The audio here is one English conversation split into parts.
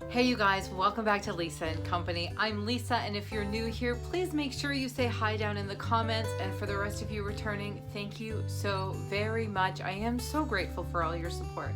Hey you guys, welcome back to Lisa and Company. I'm Lisa, and if you're new here, please make sure you say hi down in the comments. And for the rest of you returning, thank you so very much. I am so grateful for all your support.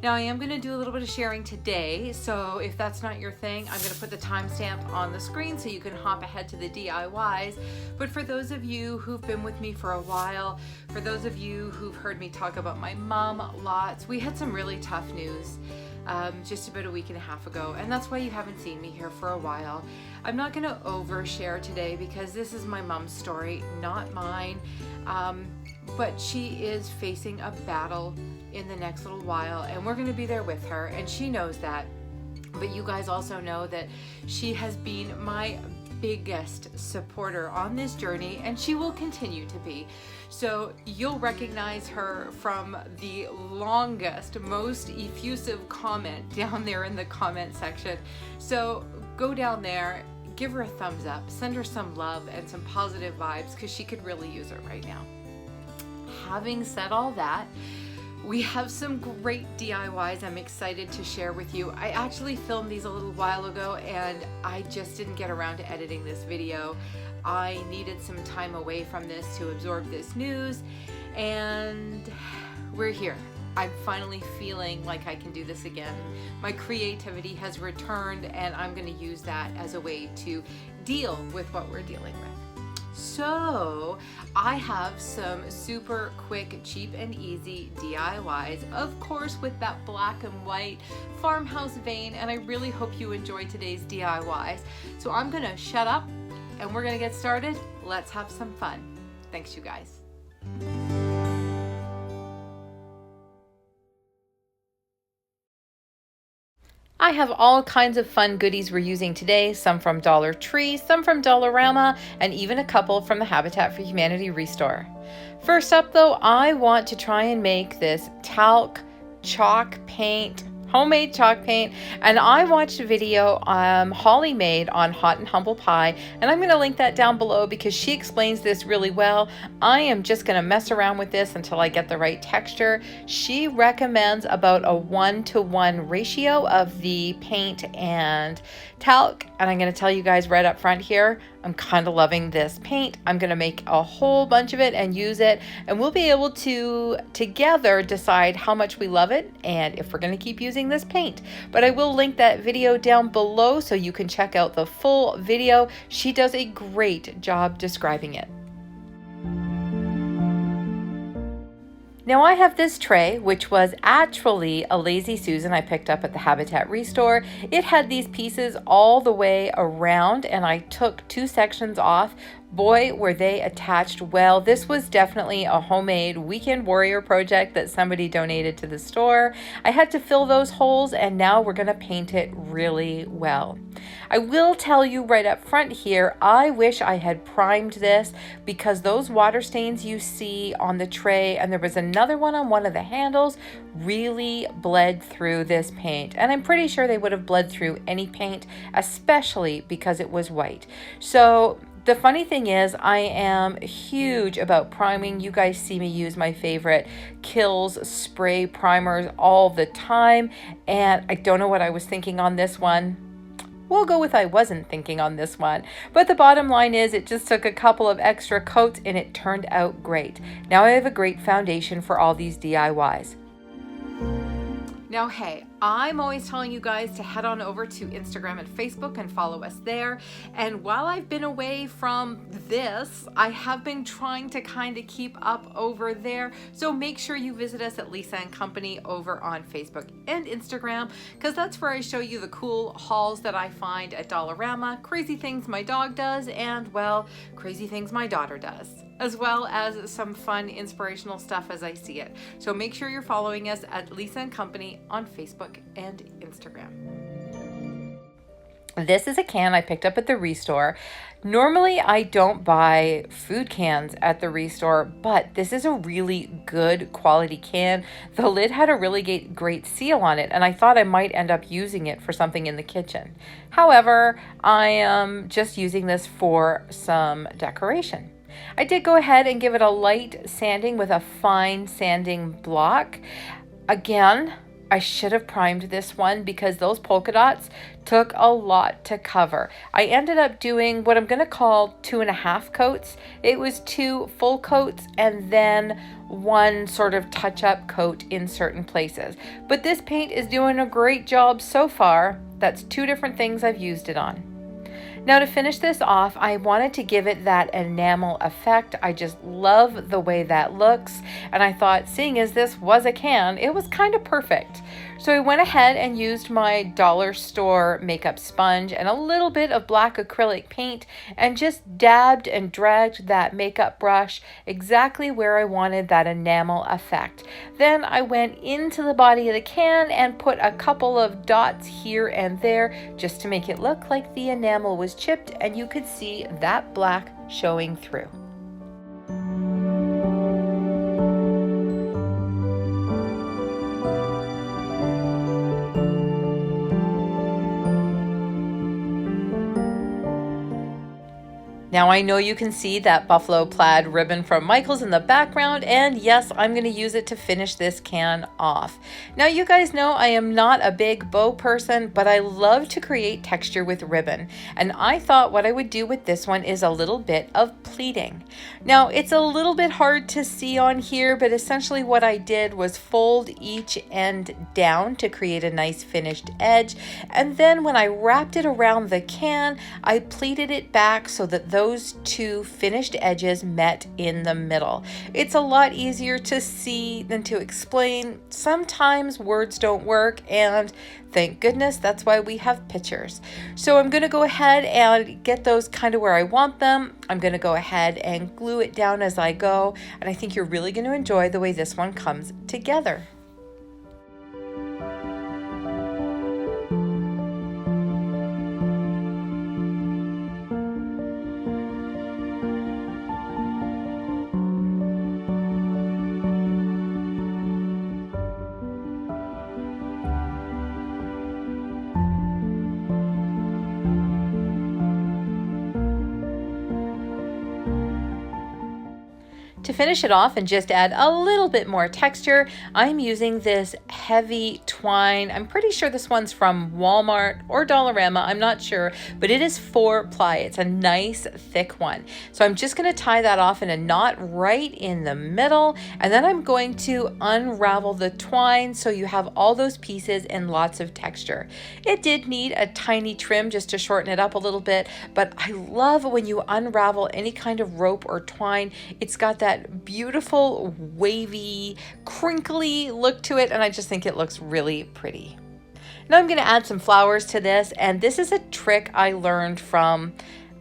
Now I am going to do a little bit of sharing today, so if that's not your thing, I'm going to put the timestamp on the screen so you can hop ahead to the DIYs. But for those of you who've been with me for a while, for those of you who've heard me talk about my mom lots, we had some really tough news just about a week and a half ago, and that's why you haven't seen me here for a while. I'm not going to overshare today because this is my mom's story, not mine, but she is facing a battle in the next little while, and we're going to be there with her, and she knows that. But you guys also know that she has been my biggest supporter on this journey, and she will continue to be. So you'll recognize her from the longest, most effusive comment down there in the comment section. So go down there, give her a thumbs up, send her some love and some positive vibes, because she could really use it right now. Having said all that, we have some great DIYs I'm excited to share with you. I actually filmed these a little while ago, and I just didn't get around to editing this video. I needed some time away from this to absorb this news, and we're here. I'm finally feeling like I can do this again. My creativity has returned, and I'm going to use that as a way to deal with what we're dealing with. So I have some super quick, cheap and easy DIYs, of course with that black and white farmhouse vein, and I really hope you enjoy today's DIYs. So I'm gonna shut up and we're gonna get started. Let's have some fun. Thanks, you guys. I have all kinds of fun goodies we're using today, some from Dollar Tree, some from Dollarama, and even a couple from the Habitat for Humanity Restore. First up though, I want to try and make this talc chalk paint, homemade chalk paint, and I watched a video Holly made on Hot and Humble Pie, and I'm going to link that down below because she explains this really well. I am just going to mess around with this until I get the right texture. She recommends about a 1-to-1 ratio of the paint and talc, and I'm going to tell you guys right up front here, I'm kind of loving this paint. I'm going to make a whole bunch of it and use it, and we'll be able to together decide how much we love it and if we're going to keep using this paint. But I will link that video down below so you can check out the full video. She does a great job describing it. Now I have this tray, which was actually a Lazy Susan I picked up at the Habitat Restore. It had these pieces all the way around, and I took 2 sections off. Boy, were they attached well. This was definitely a homemade weekend warrior project that somebody donated to the store. I had to fill those holes, and now we're going to paint it really well. I will tell you right up front here, I wish I had primed this, because those water stains you see on the tray, and there was another one on one of the handles, really bled through this paint. And I'm pretty sure they would have bled through any paint, especially because it was white. So the funny thing is, I am huge about priming. You guys see me use my favorite Kills spray primers all the time, and I don't know what I was thinking on this one. We'll go with I wasn't thinking on this one. But the bottom line is, it just took a couple of extra coats and it turned out great. Now I have a great foundation for all these DIYs. Now, hey, I'm always telling you guys to head on over to Instagram and Facebook and follow us there. And while I've been away from this, I have been trying to kind of keep up over there. So make sure you visit us at Lisa and Company over on Facebook and Instagram, because that's where I show you the cool hauls that I find at Dollarama, crazy things my dog does, and well, crazy things my daughter does, as well as some fun inspirational stuff as I see it. So make sure you're following us at Lisa and Company on Facebook and Instagram. This is a can I picked up at the Restore. Normally I don't buy food cans at the Restore, but this is a really good quality can. The lid had a really great seal on it, and I thought I might end up using it for something in the kitchen. However, I am just using this for some decoration. I did go ahead and give it a light sanding with a fine sanding block. Again, I should have primed this one because those polka dots took a lot to cover. I ended up doing what I'm going to call 2.5 coats. It was 2 full coats and then 1 sort of touch-up coat in certain places. But this paint is doing a great job so far. That's 2 different things I've used it on. Now to finish this off, I wanted to give it that enamel effect. I just love the way that looks. And I thought, seeing as this was a can, it was kind of perfect. So I went ahead and used my dollar store makeup sponge and a little bit of black acrylic paint and just dabbed and dragged that makeup brush exactly where I wanted that enamel effect. Then I went into the body of the can and put a couple of dots here and there just to make it look like the enamel was chipped and you could see that black showing through. Now I know you can see that buffalo plaid ribbon from Michaels in the background, and yes, I'm going to use it to finish this can off. Now you guys know I am not a big bow person, but I love to create texture with ribbon, and I thought what I would do with this one is a little bit of pleating. Now it's a little bit hard to see on here, but essentially what I did was fold each end down to create a nice finished edge, and then when I wrapped it around the can, I pleated it back so that those 2 finished edges met in the middle. It's a lot easier to see than to explain. Sometimes words don't work, and thank goodness that's why we have pictures. So I'm going to go ahead and get those kind of where I want them. I'm going to go ahead and glue it down as I go, and I think you're really going to enjoy the way this one comes together. To finish it off and just add a little bit more texture, I'm using this heavy twine. I'm pretty sure this one's from Walmart or Dollarama, I'm not sure, but it is 4-ply. It's a nice thick one. So I'm just going to tie that off in a knot right in the middle, and then I'm going to unravel the twine so you have all those pieces and lots of texture. It did need a tiny trim just to shorten it up a little bit, but I love when you unravel any kind of rope or twine. It's got that beautiful wavy crinkly look to it, and I just think it looks really pretty. Now I'm going to add some flowers to this, and this is a trick I learned from,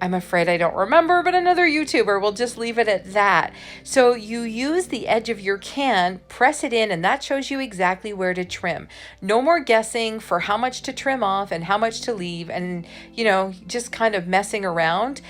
I'm afraid I don't remember, but another YouTuber. We'll just leave it at that. So you use the edge of your can, press it in, and that shows you exactly where to trim. No more guessing for how much to trim off and how much to leave, and you know, just kind of messing around.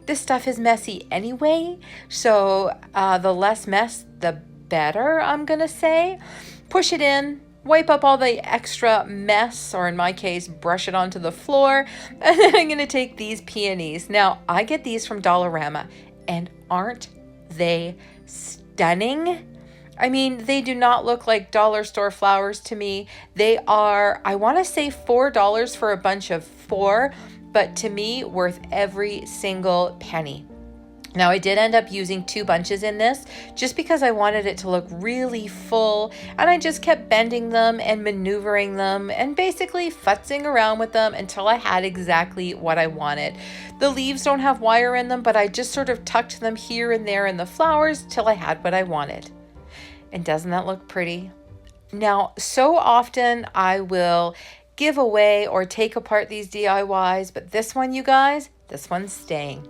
This stuff is messy anyway, so the less mess, the better, I'm gonna say. Push it in, wipe up all the extra mess, or in my case, brush it onto the floor. And then I'm going to take these peonies. Now, I get these from Dollarama, and aren't they stunning? I mean, they do not look like dollar store flowers to me. They are, I want to say $4 for a bunch of 4, but to me, worth every single penny. Now I did end up using 2 bunches in this just because I wanted it to look really full, and I just kept bending them and maneuvering them and basically futzing around with them until I had exactly what I wanted. The leaves don't have wire in them, but I just sort of tucked them here and there in the flowers till I had what I wanted. And doesn't that look pretty? Now, so often I will give away or take apart these DIYs, but this one, you guys, this one's staying.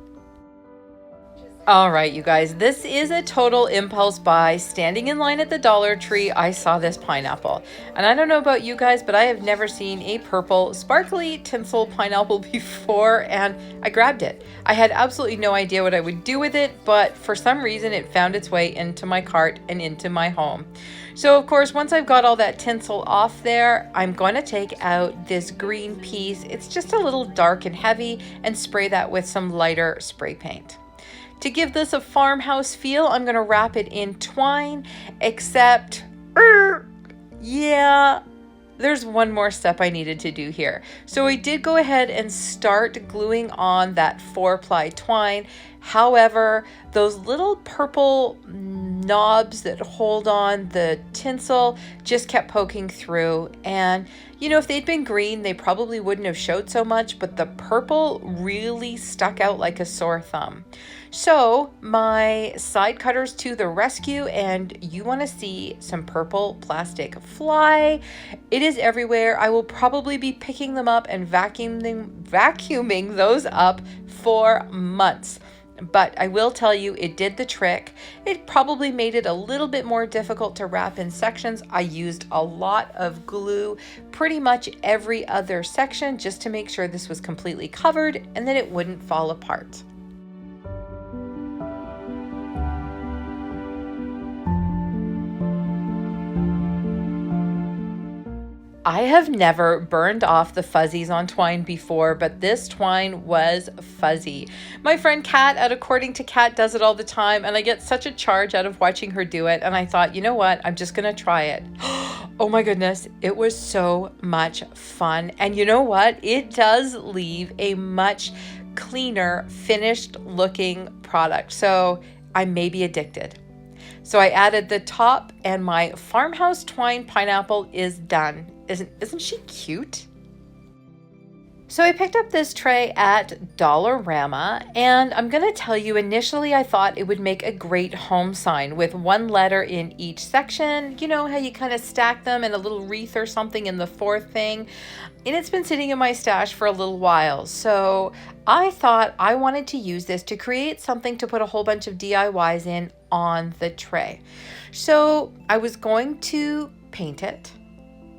All right, you guys, this is a total impulse buy. Standing in line at the Dollar Tree, I saw this pineapple. And I don't know about you guys, but I have never seen a purple sparkly tinsel pineapple before, and I grabbed it. I had absolutely no idea what I would do with it, but for some reason it found its way into my cart and into my home. So of course, once I've got all that tinsel off there, I'm going to take out this green piece. It's just a little dark and heavy, and spray that with some lighter spray paint. To give this a farmhouse feel, I'm going to wrap it in twine, except, yeah, there's one more step I needed to do here. So I did go ahead and start gluing on that 4-ply twine. However, those little purple knobs that hold on the tinsel just kept poking through. And you know, if they'd been green, they probably wouldn't have showed so much, but the purple really stuck out like a sore thumb. So my side cutter's to the rescue, and you want to see some purple plastic fly. It is everywhere. I will probably be picking them up and vacuuming those up for months. But I will tell you, it did the trick. It probably made it a little bit more difficult to wrap in sections. I used a lot of glue, pretty much every other section, just to make sure this was completely covered and that it wouldn't fall apart. I have never burned off the fuzzies on twine before, but this twine was fuzzy. My friend Kat at According to Kat does it all the time, and I get such a charge out of watching her do it, and I thought, you know what, I'm just gonna try it. Oh my goodness, it was so much fun. And you know what? It does leave a much cleaner, finished looking product. So I may be addicted. So I added the top, and my Farmhouse twine pineapple is done. Isn't she cute? So I picked up this tray at Dollarama, and I'm gonna tell you, initially I thought it would make a great home sign with one letter in each section. You know how you kind of stack them in a little wreath or something in the fourth thing? And it's been sitting in my stash for a little while. So I thought I wanted to use this to create something to put a whole bunch of DIYs in on the tray. So I was going to paint it,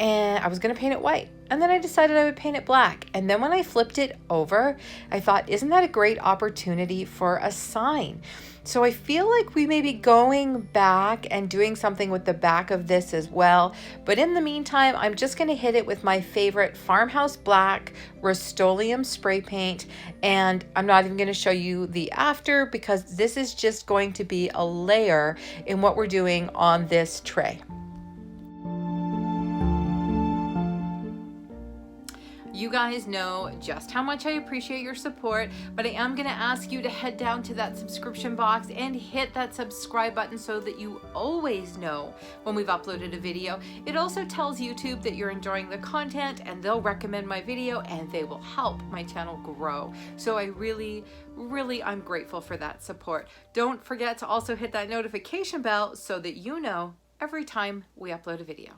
and I was going to paint it white. And then I decided I would paint it black. And then when I flipped it over, I thought, isn't that a great opportunity for a sign? So I feel like we may be going back and doing something with the back of this as well. But in the meantime, I'm just going to hit it with my favorite Farmhouse Black Rust-Oleum spray paint. And I'm not even going to show you the after, because this is just going to be a layer in what we're doing on this tray. You guys know just how much I appreciate your support, but I am going to ask you to head down to that subscription box and hit that subscribe button so that you always know when we've uploaded a video. It also tells YouTube that you're enjoying the content, and they'll recommend my video, and they will help my channel grow. So I really, I'm grateful for that support. Don't forget to also hit that notification bell so that you know every time we upload a video.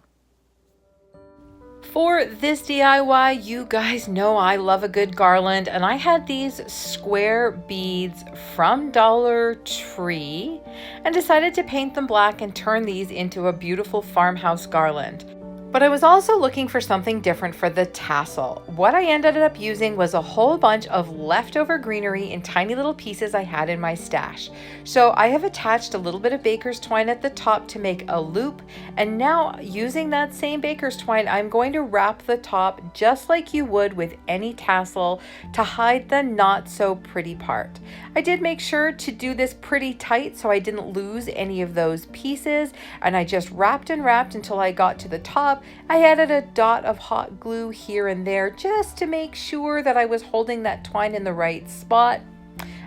For this DIY, you guys know I love a good garland, and I had these square beads from Dollar Tree and decided to paint them black and turn these into a beautiful farmhouse garland. But I was also looking for something different for the tassel. What I ended up using was a whole bunch of leftover greenery in tiny little pieces I had in my stash. So I have attached a little bit of baker's twine at the top to make a loop, and now using that same baker's twine, I'm going to wrap the top just like you would with any tassel to hide the not so pretty part. I did make sure to do this pretty tight so I didn't lose any of those pieces, and I just wrapped and wrapped until I got to the top. I added a dot of hot glue here and there just to make sure that I was holding that twine in the right spot.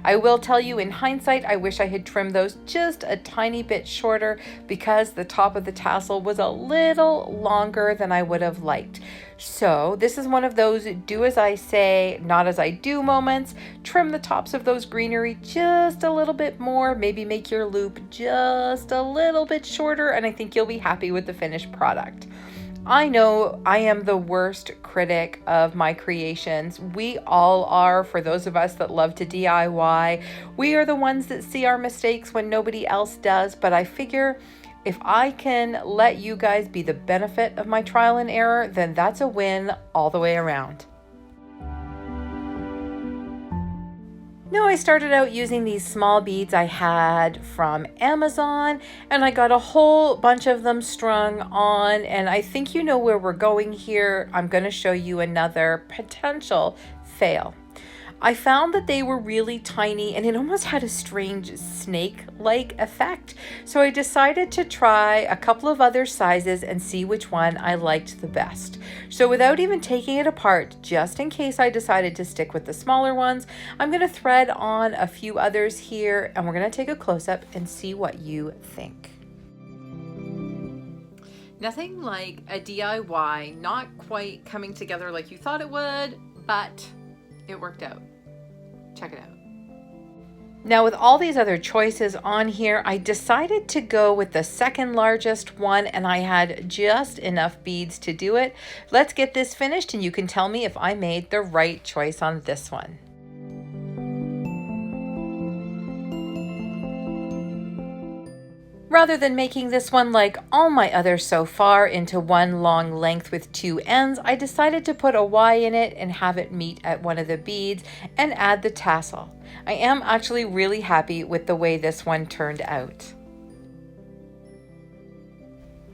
I will tell you, in hindsight, I wish I had trimmed those just a tiny bit shorter because the top of the tassel was a little longer than I would have liked. So this is one of those do as I say, not as I do moments. Trim the tops of those greenery just a little bit more, maybe make your loop just a little bit shorter, and I think you'll be happy with the finished product. I know I am the worst critic of my creations. We all are, for those of us that love to DIY. We are the ones that see our mistakes when nobody else does, but I figure if I can let you guys be the benefit of my trial and error, then that's a win all the way around. Now, I started out using these small beads I had from Amazon, and I got a whole bunch of them strung on, and I think you know where we're going here. I'm going to show you another potential fail. I found that they were really tiny and it almost had a strange snake-like effect. So I decided to try a couple of other sizes and see which one I liked the best. So without even taking it apart, just in case I decided to stick with the smaller ones, I'm going to thread on a few others here and we're going to take a close-up and see what you think. Nothing like a DIY, not quite coming together like you thought it would, but it worked out. Check it out. Now with all these other choices on here, I decided to go with the second largest one and I had just enough beads to do it. Let's get this finished and you can tell me if I made the right choice on this one. Rather than making this one like all my others so far into one long length with two ends, I decided to put a Y in it and have it meet at one of the beads and add the tassel. I am actually really happy with the way this one turned out.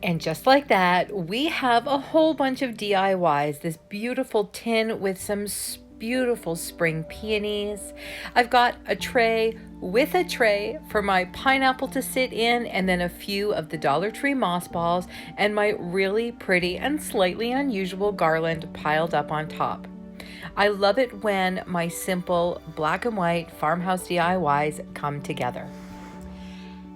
And just like that, we have a whole bunch of DIYs. This beautiful tin with some beautiful spring peonies. I've got a tray with a tray for my pineapple to sit in, and then a few of the Dollar Tree moss balls and my really pretty and slightly unusual garland piled up on top. I love it when my simple black and white farmhouse DIYs come together.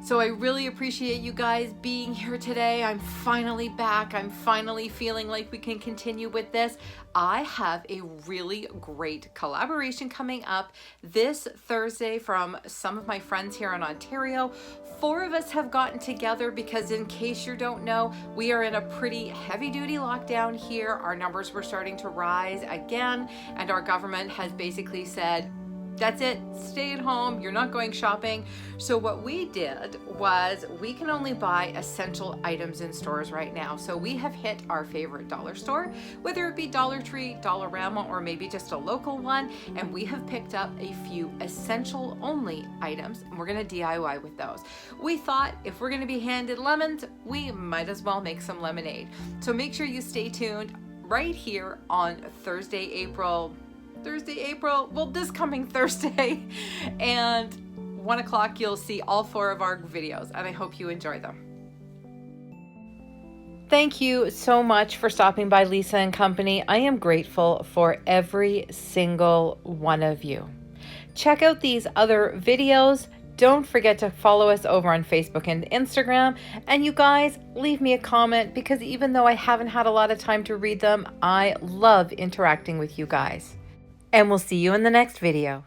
So I really appreciate you guys being here today. I'm finally back. I'm finally feeling like we can continue with this. I have a really great collaboration coming up this Thursday from some of my friends here in Ontario. 4 of us have gotten together because, in case you don't know, we are in a pretty heavy-duty lockdown here. Our numbers were starting to rise again, and our government has basically said, that's it, stay at home, you're not going shopping. So what we did was we can only buy essential items in stores right now. So we have hit our favorite dollar store, whether it be Dollar Tree, Dollarama, or maybe just a local one, and we have picked up a few essential only items and we're gonna DIY with those. We thought if we're gonna be handed lemons, we might as well make some lemonade. So make sure you stay tuned right here on this coming Thursday, and 1 o'clock you'll see all 4 of our videos, and I hope you enjoy them. Thank you so much for stopping by Lisa and Company. I am grateful for every single one of you. Check out these other videos. Don't forget to follow us over on Facebook and Instagram. And you guys, leave me a comment, because even though I haven't had a lot of time to read them, I love interacting with you guys. And we'll see you in the next video.